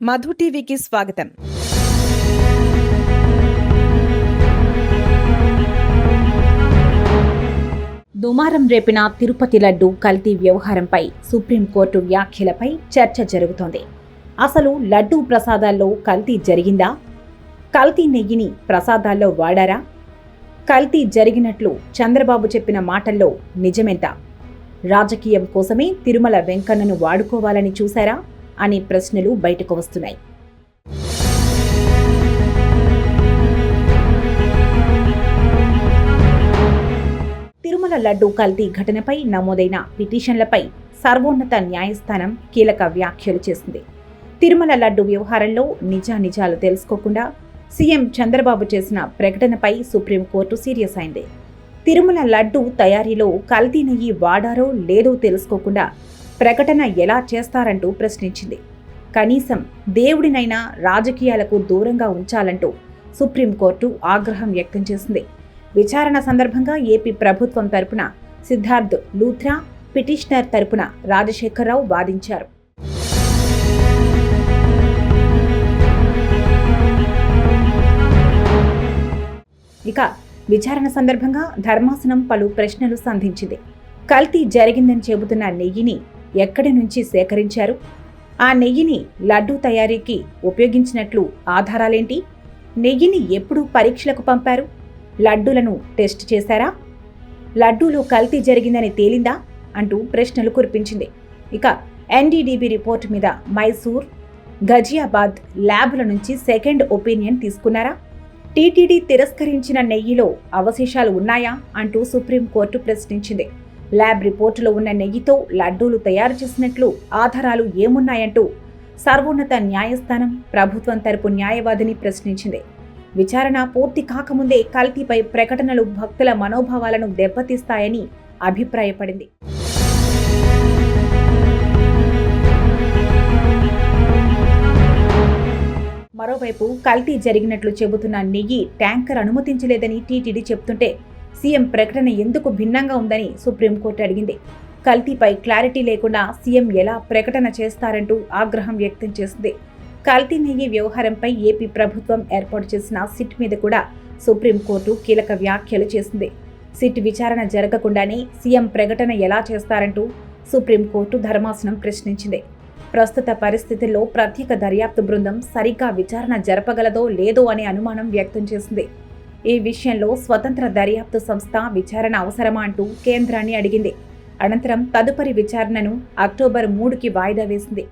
మధు టీవీకి స్వాగతం. దుమారం రేపిన తిరుపతి లడ్డు కల్తీ వ్యవహారంపై సుప్రీంకోర్టు వ్యాఖ్యలపై చర్చ జరుగుతోంది. అసలు లడ్డూ ప్రసాదాల్లో కల్తీ జరిగిందా? కల్తీ నెయ్యిని ప్రసాదాల్లో వాడారా? కల్తీ జరిగినట్లు చంద్రబాబు చెప్పిన మాటల్లో నిజమెంత? రాజకీయం కోసమే తిరుమల వెంకన్నను వాడుకోవాలని చూశారా అనే ప్రశ్నలు బయటకు వస్తున్నాయి. తిరుమల లడ్డూ కల్తీ ఘటనపై నమోదైన పిటిషన్లపై సర్వోన్నత న్యాయస్థానం కీలక వ్యాఖ్యలు చేసింది. తిరుమల లడ్డూ వ్యవహారంలో నిజానిజాలు తెలుసుకోకుండా సీఎం చంద్రబాబు చేసిన ప్రకటనపై సుప్రీంకోర్టు సీరియస్ అయింది. తిరుమల లడ్డూ తయారీలో కల్తీ నెయ్యి వాడారో లేదో తెలుసుకోకుండా ప్రకటన ఎలా చేస్తారంటూ ప్రశ్నించింది. కనీసం దేవుడినైనా రాజకీయాలకు దూరంగా ఉంచాలంటూ సుప్రీంకోర్టు ఆగ్రహం వ్యక్తం చేసింది. విచారణ సందర్భంగా ఏపీ ప్రభుత్వం తరపున సిద్ధార్థ్ లూథ్రా, పిటిషనర్ తరపున రాజశేఖరరావు వాదించారు. ఇక విచారణ సందర్భంగా ధర్మాసనం పలు ప్రశ్నలు సంధించింది. కల్తీ జరిగిందని చెబుతున్న నెయ్యిని ఎక్కడి నుంచి సేకరించారు? ఆ నెయ్యిని లడ్డూ తయారీకి ఉపయోగించినట్లు ఆధారాలేంటి? నెయ్యిని ఎప్పుడు పరీక్షలకు పంపారు? లడ్డూలను టెస్ట్ చేశారా? లడ్డూలో కల్తీ జరిగిందని తేలిందా అంటూ ప్రశ్నలు కురిపించింది. ఇక ఎన్డీడీబీ రిపోర్టు మీద మైసూర్, గజియాబాద్ ల్యాబుల నుంచి సెకండ్ ఒపీనియన్ తీసుకున్నారా? టీటీడీ తిరస్కరించిన నెయ్యిలో అవశేషాలు ఉన్నాయా అంటూ సుప్రీంకోర్టు ప్రశ్నించింది. ల్యాబ్ రిపోర్టులో ఉన్న నెయ్యితో లడ్డూలు తయారు చేసినట్లు ఆధారాలు ఏమున్నాయంటూ సర్వోన్నత న్యాయస్థానం ప్రభుత్వం తరపు న్యాయవాదిని ప్రశ్నించింది. విచారణ పూర్తి కాకముందే కల్తీపై ప్రకటనలు భక్తుల మనోభావాలను దెబ్బతీస్తాయని అభిప్రాయపడింది. మరోవైపు కల్తీ జరిగినట్లు చెబుతున్న నెయ్యి ట్యాంకర్ అనుమతించలేదని టీటీడీ చెబుతుంటే సీఎం ప్రకటన ఎందుకు భిన్నంగా ఉందని సుప్రీంకోర్టు అడిగింది. కల్తీపై క్లారిటీ లేకుండా సీఎం ఎలా ప్రకటన చేస్తారంటూ ఆగ్రహం వ్యక్తం చేసింది. కల్తీ నెయ్యి వ్యవహారంపై ఏపీ ప్రభుత్వం ఏర్పాటు చేసిన సిట్ మీద కూడా సుప్రీంకోర్టు కీలక వ్యాఖ్యలు చేసింది. సిట్ విచారణ జరగకుండానే సీఎం ప్రకటన ఎలా చేస్తారంటూ సుప్రీంకోర్టు ధర్మాసనం ప్రశ్నించింది. ప్రస్తుత పరిస్థితుల్లో ప్రత్యేక దర్యాప్తు బృందం సరిగ్గా విచారణ జరపగలదో లేదో అనే అనుమానం వ్యక్తం చేసింది. ఈ విషయంలో స్వతంత్ర దర్యాప్తు సంస్థ విచారణ అవసరమా అంటూ కేంద్రాన్ని అడిగింది. అనంతరం తదుపరి విచారణను అక్టోబర్ 3కి వాయిదా వేసింది.